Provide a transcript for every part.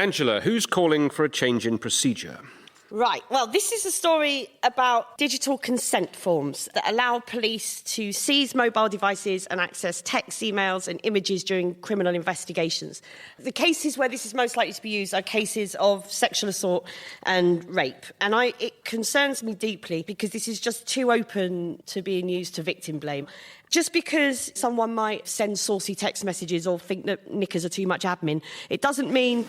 Angela, who's calling for a change in procedure? Right, well, this is a story about digital consent forms that allow police to seize mobile devices and access text, emails and images during criminal investigations. The cases where this is most likely to be used are cases of sexual assault and rape. And it concerns me deeply because this is just too open to being used to victim blame. Just because someone might send saucy text messages or think that knickers are too much admin, it doesn't mean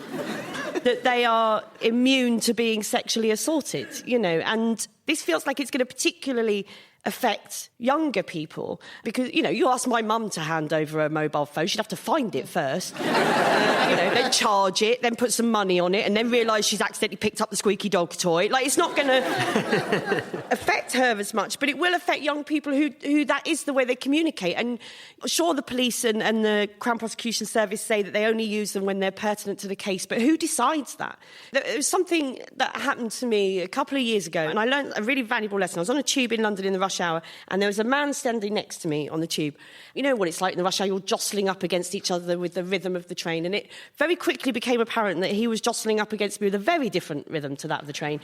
that they are immune to being sexually assaulted, and this feels like it's going to particularly affect younger people because, you ask my mum to hand over a mobile phone, she'd have to find it first, then charge it, then put some money on it and then realise she's accidentally picked up the squeaky dog toy. It's not going to affect her as much, but it will affect young people who that is the way they communicate. And sure, the police and the Crown Prosecution Service say that they only use them when they're pertinent to the case, but who decides that? There was something that happened to me a couple of years ago and I learned a really valuable lesson. I was on a tube in London in the rush hour and there was a man standing next to me on the tube. You know what it's like in the rush hour, you're jostling up against each other with the rhythm of the train, and it very quickly became apparent that he was jostling up against me with a very different rhythm to that of the train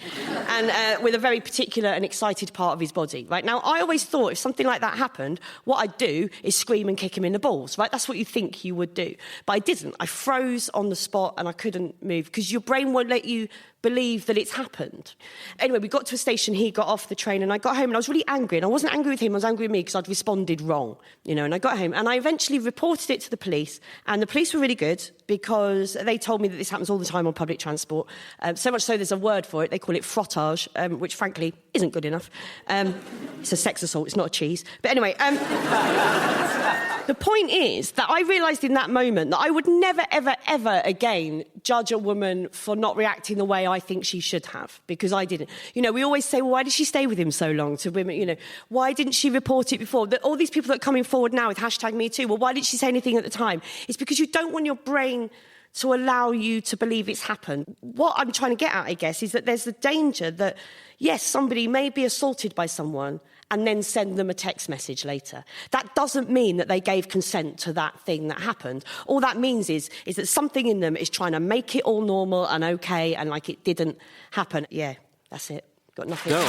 and with a very particular and excited part of his body. Right now, I always thought if something like that happened, what I'd do is scream and kick him in the balls, right? That's what you think you would do. But I didn't. I froze on the spot and I couldn't move because your brain won't let you believe that it's happened. Anyway, we got to a station, he got off the train and I got home and I was really angry, and I wasn't angry with him, I was angry with me because I'd responded wrong, and I got home and I eventually reported it to the police, and the police were really good because they told me that this happens all the time on public transport, so much so there's a word for it, they call it frottage, which frankly isn't good enough. It's a sex assault, it's not a cheese. But anyway, the point is that I realised in that moment that I would never, ever, ever again judge a woman for not reacting the way I think she should have, because I didn't. We always say, well, why did she stay with him so long to women? Why didn't she report it before? All these people that are coming forward now with #MeToo, well, why didn't she say anything at the time? It's because you don't want your brain to allow you to believe it's happened. What I'm trying to get at, I guess, is that there's the danger that, yes, somebody may be assaulted by someone and then send them a text message later. That doesn't mean that they gave consent to that thing that happened. All that means is that something in them is trying to make it all normal and okay and like it didn't happen. Yeah, that's it. Got nothing. No,